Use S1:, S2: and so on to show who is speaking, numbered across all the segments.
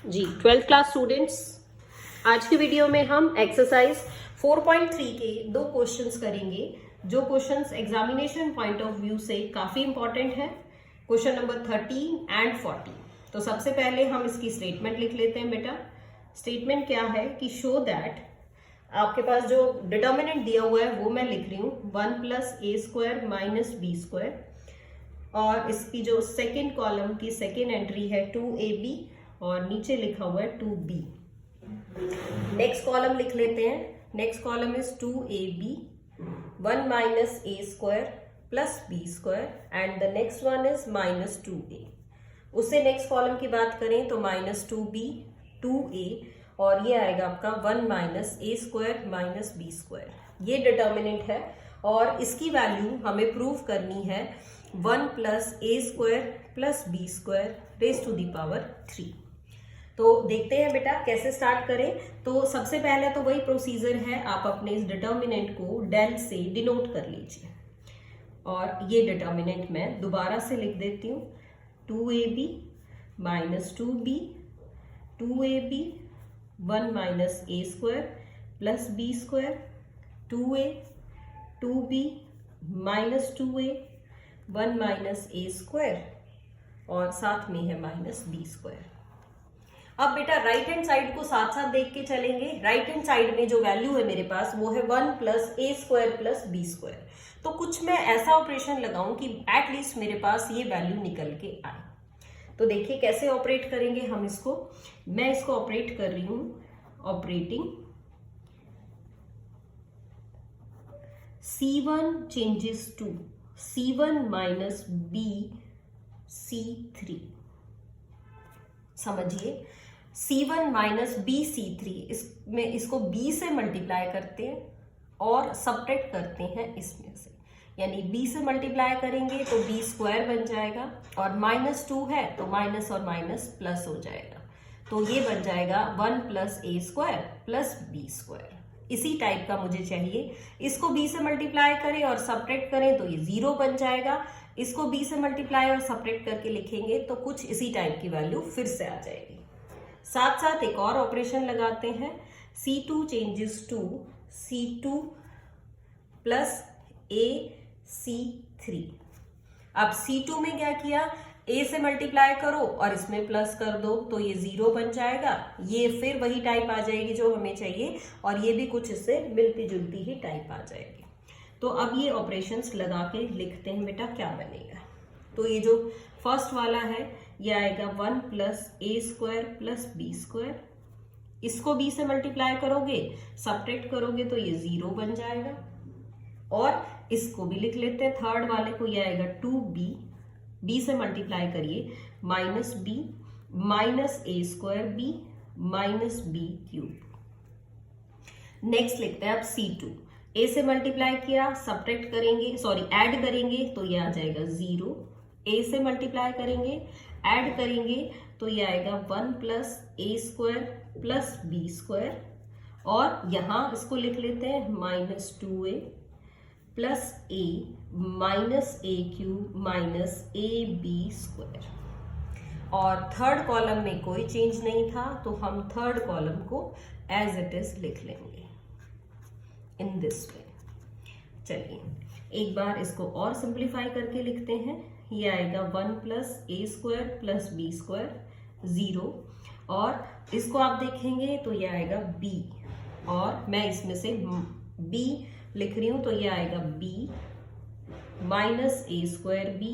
S1: जी 12th class students, आज की video में हम एक्सरसाइज 4.3 के दो क्वेश्चंस करेंगे जो questions examination point of view से काफी इंपॉर्टेंट है। Question number 13 and 40। तो सबसे पहले हम इसकी स्टेटमेंट लिख लेते हैं बेटा। स्टेटमेंट क्या है कि शो दैट, आपके पास जो डिटर्मिनेंट दिया हुआ है वो मैं लिख रही हूँ 1 plus a square minus b square, और इसकी जो सेकेंड कॉलम की सेकेंड एंट्री है 2ab और नीचे लिखा हुआ है 2b। नेक्स्ट कॉलम लिख लेते हैं। Next column is 2ab 1 minus a square plus b square and the next one is minus 2a। उससे नेक्स्ट कॉलम की बात करें तो माइनस 2b 2a और ये आएगा आपका 1 minus a square minus b square. ये डिटर्मिनेंट है और इसकी वैल्यू हमें प्रूव करनी है 1 plus a square plus b square raise to the power 3। तो देखते हैं बेटा कैसे स्टार्ट करें। तो सबसे पहले तो वही प्रोसीजर है, आप अपने इस डिटर्मिनेंट को डेल से डिनोट कर लीजिए और ये डिटर्मिनेंट मैं दोबारा से लिख देती हूँ 2ab minus 2b 2ab 1 minus a square plus b square 2a 2b minus 2a 1 minus a square और साथ में है माइनस बी स्क्वायर। अब बेटा राइट हैंड साइड को साथ साथ देख के चलेंगे। राइट हैंड साइड में जो वैल्यू है मेरे पास वो है 1 plus a square plus b square. तो कुछ मैं ऐसा ऑपरेशन लगाऊं कि एटलीस्ट मेरे पास ये वैल्यू निकल के आए। तो देखिए कैसे ऑपरेट करेंगे हम इसको। मैं इसको ऑपरेट कर रही हूं operating C1 changes to C1 minus b C3। समझिए C1 माइनस बी C3, इसमें इसको B से मल्टीप्लाई करते हैं और सब्ट्रैक्ट करते हैं इसमें से, यानी B से मल्टीप्लाई करेंगे तो B स्क्वायर बन जाएगा और माइनस 2 है तो माइनस और माइनस प्लस हो जाएगा। तो ये बन जाएगा 1 plus a square plus b square. इसी टाइप का मुझे चाहिए। इसको b से मल्टीप्लाई करें और सब्ट्रैक्ट करें तो ये 0 बन जाएगा। इसको b से मल्टीप्लाई और सब्ट्रैक्ट करके लिखेंगे तो कुछ इसी टाइप की वैल्यू फिर से आ जाएगी। साथ साथ एक और ऑपरेशन लगाते हैं। C2 changes to C2 plus a C3। अब C2 में क्या किया, a से मल्टीप्लाई करो और इसमें प्लस कर दो तो ये 0 बन जाएगा। ये फिर वही टाइप आ जाएगी जो हमें चाहिए और ये भी कुछ इससे मिलती जुलती ही टाइप आ जाएगी। तो अब ये ऑपरेशंस लगा के लिखते हैं बेटा क्या बनेगा। तो ये जो फर्स्ट वाला है ये आएगा 1 plus a square plus b square. इसको b से मल्टीप्लाई करोगे सब्ट्रैक्ट करोगे तो ये 0 बन जाएगा। और इसको भी लिख लेते हैं थर्ड वाले को, ये आएगा 2b b से मल्टीप्लाई करिए minus b minus a square b minus b cube. Next लिखते हैं अब C2। a से मल्टीप्लाई किया सब्ट्रैक्ट करेंगे ऐड करेंगे तो ये आ जाएगा 0। a से मल्टीप्लाई करेंगे ऐड करेंगे तो ये आएगा 1 plus a square plus b square और यहाँ इसको लिख लेते हैं minus 2a plus a minus a cube minus a B square. और थर्ड कॉलम में कोई चेंज नहीं था तो हम थर्ड कॉलम को एज इट इज लिख लेंगे इन दिस वे। चलिए एक बार इसको और सिंप्लीफाई करके लिखते हैं। ये आएगा 1 plus a square plus b square 0 और इसको आप देखेंगे तो ये आएगा b और मैं इसमें से b लिख रही हूं तो ये आएगा b minus a square b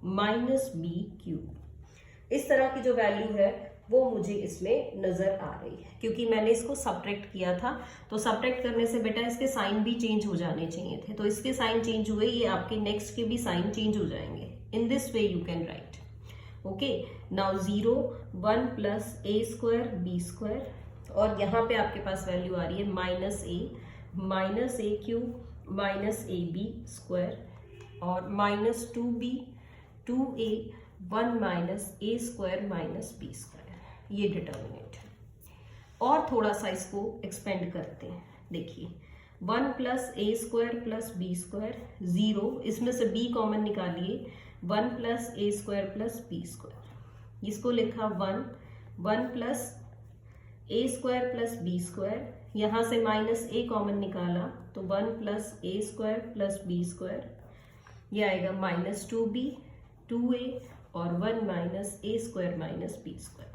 S1: minus b cube. इस तरह की जो वैल्यू है वो मुझे इसमें नजर आ रही है क्योंकि मैंने इसको सब्ट्रैक्ट किया था। तो सब्ट्रैक्ट करने से बेटा इसके साइन भी चेंज हो जाने चाहिए थे, तो इसके साइन चेंज हुए, ये आपके नेक्स्ट के भी साइन चेंज हो जाएंगे। In this way you can write. Okay, now 0 1 plus a square b square और यहाँ पे आपके पास वैल्यू आ रही है minus a cube minus a B square और minus 2b 2a 1 minus a square minus b square. ये डिटर्मिनेंट है। और थोड़ा सा इसको एक्सपेंड करते हैं। देखिए 1 plus a square plus b square 0, इसमें से b कॉमन निकालिए 1 plus a square plus b square. इसको लिखा 1 1 plus a square plus b square, यहाँ से माइनस ए कॉमन निकाला तो 1 plus a square plus b square, ये आएगा माइनस 2b 2a और 1 minus a square minus b square.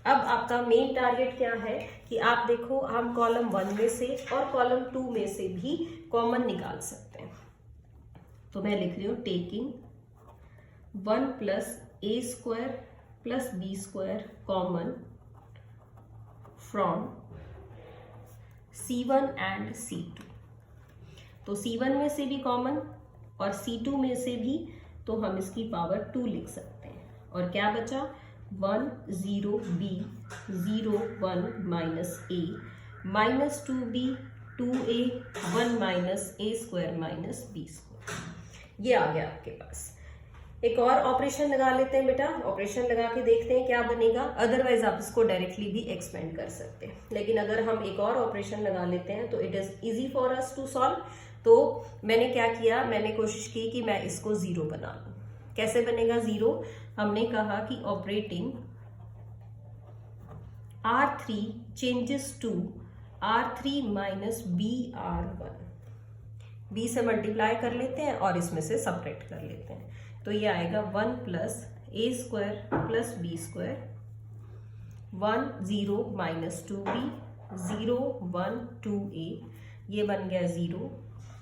S1: अब आपका मेन टारगेट क्या है कि आप देखो हम कॉलम 1 में से और कॉलम 2 में से भी कॉमन निकाल सकते हैं। तो मैं लिख रही हूँ taking 1 plus a square plus b square common from C1 and C2। तो C1 में से भी कॉमन और C2 में से भी, तो हम इसकी पावर 2 लिख सकते हैं। और क्या बचा 1 0 b 0 1 minus a minus 2b 2a 1 minus a square minus b square. ये आ गया आपके पास। एक और ऑपरेशन लगा लेते हैं बेटा, ऑपरेशन लगा के देखते हैं क्या बनेगा। अदरवाइज आप इसको डायरेक्टली भी एक्सपेंड कर सकते हैं, लेकिन अगर हम एक और ऑपरेशन लगा लेते हैं तो it is easy for us to solve. तो मैंने क्या किया, मैंने कोशिश की कि मैं इसको 0 बना लूं। कैसे बनेगा 0? हमने कहा कि operating R3 changes to R3 minus BR1। b से मल्टीप्लाई कर लेते हैं और इसमें से सब्ट्रैक्ट कर लेते हैं, तो ये आएगा 1 plus a square plus b square 1 0 minus 2b 0 1 2a, ये बन गया 0।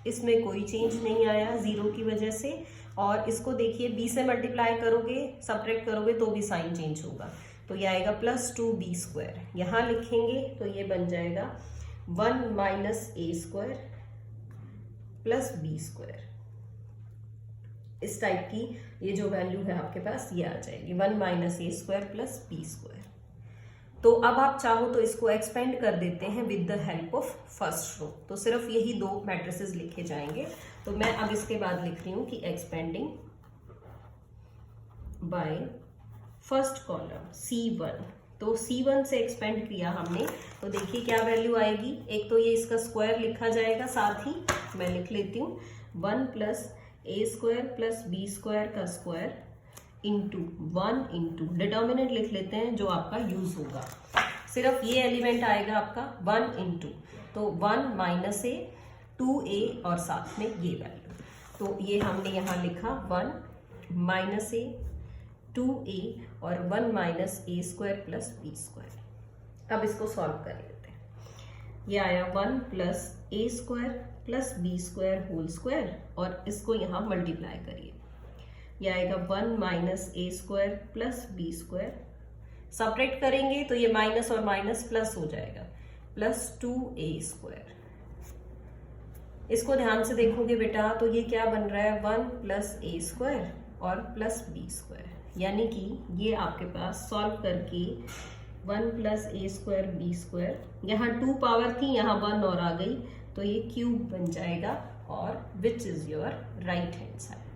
S1: इसमें कोई चेंज नहीं आया 0 की वजह से। और इसको देखिए b से मल्टीप्लाई करोगे सब्ट्रैक्ट करोगे तो भी साइन चेंज होगा, तो ये आएगा प्लस 2b स्क्वायर। यहाँ लिखेंगे तो ये बन जाएगा 1 minus a square plus b square. इस टाइप की ये जो वैल्यू है आपके पास ये आ जाएगी 1 minus a square plus b square. तो अब आप चाहो तो इसको एक्सपेंड कर देते हैं with the help of first row. तो सिर्फ यही 2 मैट्रिसेस लिखे जाएंगे। तो मैं अब इसके बाद लिख रही हूं कि expanding by first column C1। तो C1 से एक्सपेंड किया हमने, तो देखिए क्या वैल्यू आएगी। एक तो ये इसका स्क्वायर लिखा जाएगा, साथ ही मैं लिख लेती हूँ 1 plus a square plus b square का स्क्वायर इंटू 1 इंटू डिटर्मिनेंट लिख लेते हैं जो आपका यूज होगा। सिर्फ ये एलिमेंट आएगा आपका 1 इंटू, तो 1 माइनस ए 2a और साथ में ये वैल्यू। तो ये हमने यहाँ लिखा 1 माइनस ए 2a और 1 minus a square plus b square. अब इसको सॉल्व कर लेते हैं। ये आया 1 plus a square plus b square whole square और इसको यहाँ मल्टीप्लाई करिए, ये आएगा 1 minus a square plus b square. Subtract करेंगे तो ये माइनस और माइनस प्लस हो जाएगा प्लस 2a स्क्वायर। इसको ध्यान से देखोगे बेटा तो ये क्या बन रहा है 1 प्लस ए स्क्वायर और प्लस बी स्क्वायर, यानी कि ये आपके पास सॉल्व करके 1 plus a square b square, यहाँ 2 पावर थी यहाँ 1 और आ गई तो ये क्यूब बन जाएगा और which is your right hand side.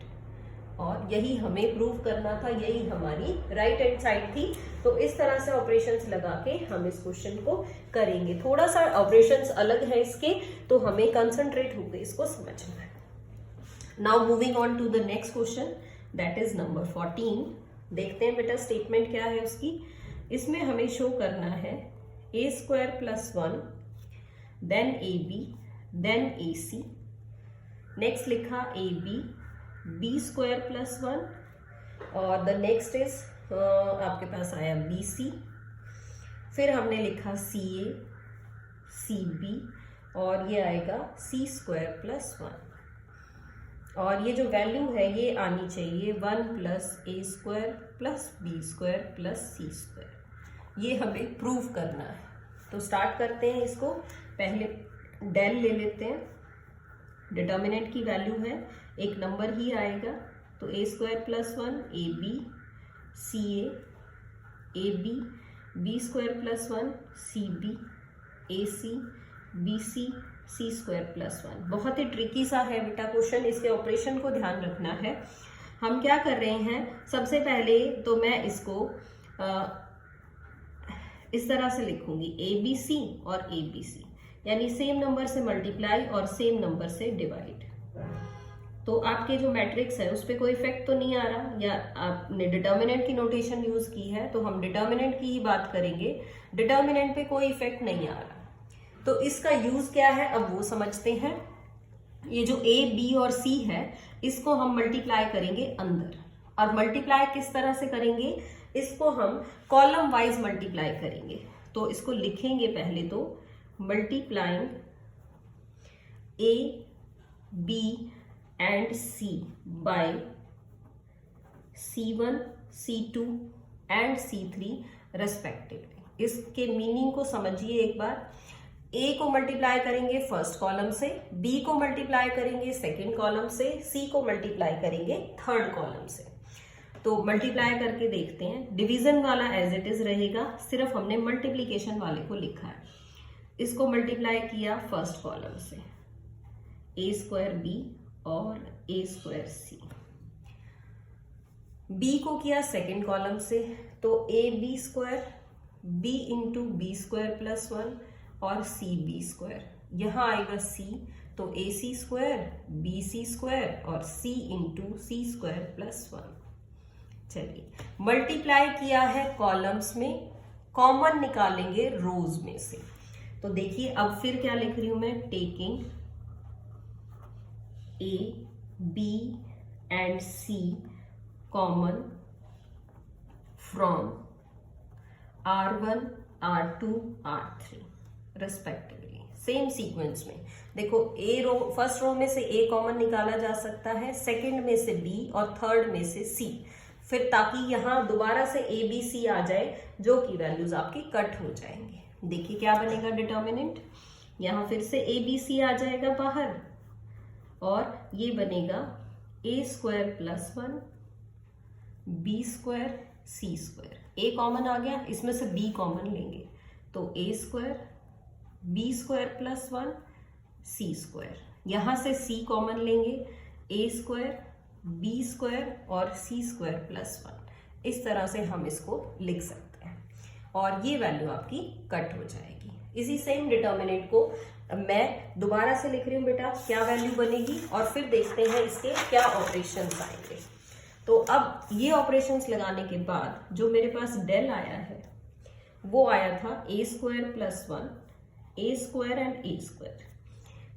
S1: और यही हमें प्रूव करना था, यही हमारी राइट हैंड साइड थी। तो इस तरह से ऑपरेशंस लगा के हम इस क्वेश्चन को करेंगे। थोड़ा सा ऑपरेशंस अलग है इसके, तो हमें कंसंट्रेट होकर इसको समझना है। Now moving on to the next question, that is number 14। देखते हैं बेटा स्टेटमेंट क्या है उसकी। इसमें हमें शो करना है a square plus 1 then a b then a c. Next लिखा a b b square plus 1 और द नेक्स्ट इज आपके पास आया बी सी। फिर हमने लिखा सी ए सी बी और ये आएगा सी स्क्वायर प्लस 1। और ये जो वैल्यू है ये आनी चाहिए 1 plus a square plus b square plus c square. ये हमें प्रूव करना है। तो स्टार्ट करते हैं इसको। पहले डेल ले लेते हैं, डिटर्मिनेंट की वैल्यू है, एक नंबर ही आएगा तो a square plus 1 a b c a b b square plus 1 c b a c b c c square plus 1। बहुत ही ट्रिकी सा है बेटा क्वेश्चन, इसके ऑपरेशन को ध्यान रखना है। हम क्या कर रहे हैं, सबसे पहले तो मैं इसको इस तरह से लिखूंगी ए बी सी और ए बी सी, यानी सेम नंबर से मल्टीप्लाई और सेम नंबर से डिवाइड। तो आपके जो मैट्रिक्स है उस पर कोई इफेक्ट तो नहीं आ रहा, या आपने डिटर्मिनेंट की नोटेशन यूज की है तो हम डिटर्मिनेंट की ही बात करेंगे, डिटर्मिनेंट पे कोई इफेक्ट नहीं आ रहा। तो इसका यूज क्या है अब वो समझते हैं। ये जो ए बी और सी है इसको हम मल्टीप्लाई करेंगे अंदर, और मल्टीप्लाई किस तरह से करेंगे, इसको हम कॉलम वाइज मल्टीप्लाई करेंगे। तो इसको लिखेंगे पहले तो multiplying A B and C by C1 C2 and C3 respectively. इसके मीनिंग को समझिए एक बार। ए को मल्टीप्लाई करेंगे फर्स्ट कॉलम से, बी को मल्टीप्लाई करेंगे सेकंड कॉलम से, सी को मल्टीप्लाई करेंगे थर्ड कॉलम से। तो मल्टीप्लाई करके देखते हैं। डिवीजन वाला एज इट इज रहेगा, सिर्फ हमने मल्टीप्लीकेशन वाले को लिखा है। इसको मल्टीप्लाई किया फर्स्ट कॉलम से, ए स्क्वायर बी और ए स्क्वायर सी। बी को किया सेकंड कॉलम से, तो A B square, B into B square plus 1 और सी बी स्क्वायर। यहां आएगा सी, तो A C square B C square और C into C square plus 1। चलिए मल्टीप्लाई किया है कॉलम्स में, कॉमन निकालेंगे रोज में से। तो देखिए अब फिर क्या लिख रही हूं मैं, taking a B and c common from R1 R2 R3 respectively, same sequence में। देखो ए रो, फर्स्ट रो में से ए कॉमन निकाला जा सकता है, सेकंड में से बी और थर्ड में से सी, फिर ताकि यहां दोबारा से ए बी सी आ जाए जो कि वैल्यूज आपकी कट हो जाएंगे। देखिए क्या बनेगा डिटर्मिनेंट, यहां फिर से ए बी सी आ जाएगा बाहर, और ये बनेगा ए square plus 1 b square c square. ए कॉमन आ गया, इसमें से बी कॉमन लेंगे, तो a square b square plus 1 C square. यहां से सी कॉमन लेंगे, ए स्क्वायर बी स्क्वायर और सी स्क्वायर प्लस 1। इस तरह से हम इसको लिख सकते हैं, और ये वैल्यू आपकी कट हो जाएगी। इसी सेम डिटर्मिनेंट को मैं दोबारा से लिख रही हूं बेटा, क्या वैल्यू बनेगी, और फिर देखते हैं इसके क्या ऑपरेशंस आएंगे। तो अब ये ऑपरेशंस लगाने के बाद जो मेरे पास डेल आया है वो आया था a square plus 1 a square and a square.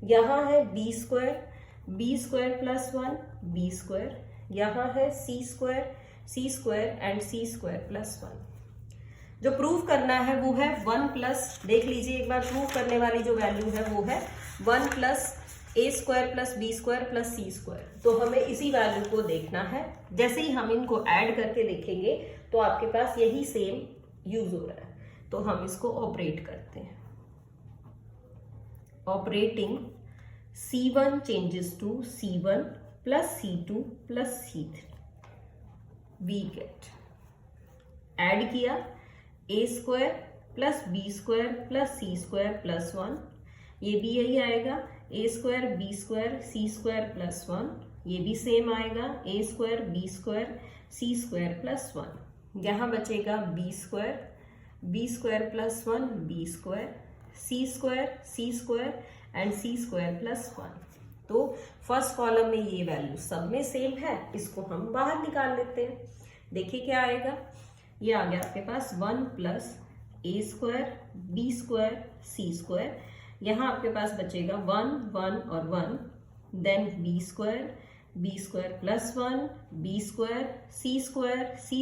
S1: यहाँ है b square plus 1 b square. यहाँ है c square and c square plus 1। जो प्रूव करना है वो है 1 प्लस, देख लीजिए एक बार, प्रूव करने वाली जो वैल्यू है वो है 1 plus a square plus b square plus c square. तो हमें इसी वैल्यू को देखना है। जैसे ही हम इनको ऐड करके देखेंगे तो आपके पास यही सेम यूज हो रहा है। तो हम इसको ऑपरेट करते हैं। Operating C1 changes to C1 plus C2 plus C3, we get, add किया a square plus b square plus c square plus 1, ये भी यही आएगा, a square b square c square plus 1, ये भी सेम आएगा, a square b square c square plus 1। यहाँ बचेगा b square plus 1 b square c square and c square plus 1। तो फर्स्ट कॉलम में ये वैल्यू सब में सेम है, इसको हम बाहर निकाल लेते हैं। देखिए क्या आएगा, ये आ गया आपके पास 1 plus a square b square c square. यहाँ आपके पास बचेगा 1 1 और 1, then b square plus 1 b square c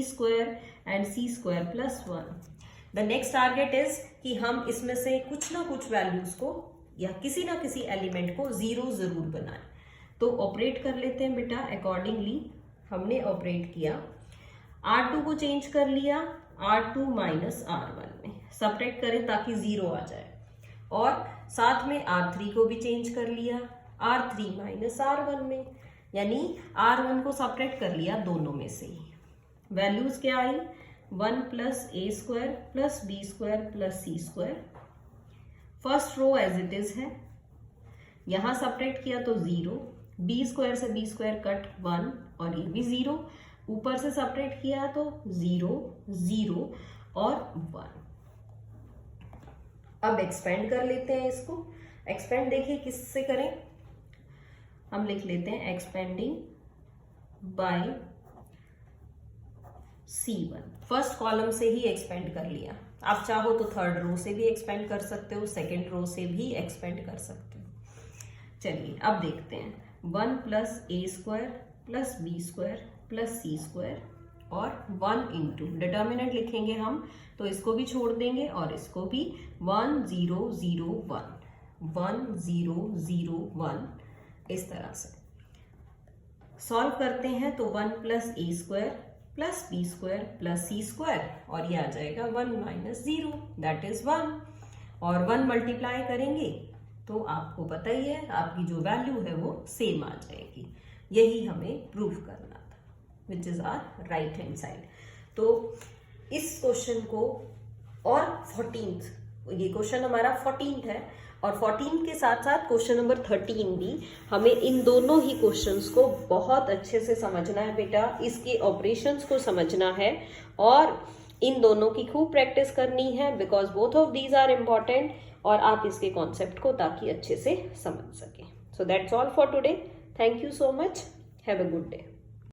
S1: square and c square plus 1। The next target is कि हम इसमें से कुछ ना कुछ वैल्यूज को या किसी ना किसी एलिमेंट को जीरो जरूर बनाएं। तो ऑपरेट कर लेते हैं बेटा अकॉर्डिंगली। हमने ऑपरेट किया, R2 को चेंज कर लिया R2 माइनस R1 में, सब्ट्रैक्ट करें ताकि जीरो आ जाए, और साथ में R3 को भी चेंज कर लिया R3 माइनस R1 में, यानी R1 को सब्ट्रैक्ट कर लिया दोनों में से ही। वैल्यूज क्या आई, 1 plus a square plus b square plus c square. First row as it is है, यहां सब्ट्रैक्ट किया तो 0, बी स्क्वायर से बी स्क्वायर कट 1 और ये भी 0, ऊपर से सब्ट्रैक्ट किया तो 0 0 और 1। अब एक्सपेंड कर लेते हैं इसको। एक्सपेंड देखिए किससे करें, हम लिख लेते हैं expanding bye C1। First column से ही एक्सपेंड कर लिया। आप चाहो तो थर्ड रो से भी एक्सपेंड कर सकते हो, सेकेंड रो से भी एक्सपेंड कर सकते हो। चलिए अब देखते हैं 1 plus a square plus b square plus c square और 1 इंटू डिटर्मिनेंट लिखेंगे हम, तो इसको भी छोड़ देंगे और इसको भी 1 0 0 1 1 0 0 1 इस तरह से सॉल्व करते हैं। तो 1 plus a square plus b square plus c square और ये आ जाएगा 1 माइनस 0 दैट इज 1 और 1 मल्टीप्लाई करेंगे तो आपको पता ही है आपकी जो वैल्यू है वो सेम आ जाएगी। यही हमें प्रूव करना था, which is our right hand side. तो इस क्वेश्चन को और 14th, ये क्वेश्चन हमारा 14th है और 14 के साथ साथ क्वेश्चन नंबर 13 भी, हमें इन दोनों ही क्वेश्चंस को बहुत अच्छे से समझना है बेटा, इसके ऑपरेशंस को समझना है और इन दोनों की खूब प्रैक्टिस करनी है because both of these are important और आप इसके कॉन्सेप्ट को ताकि अच्छे से समझ सकें। So that's all for today. Thank you so much. Have a good day.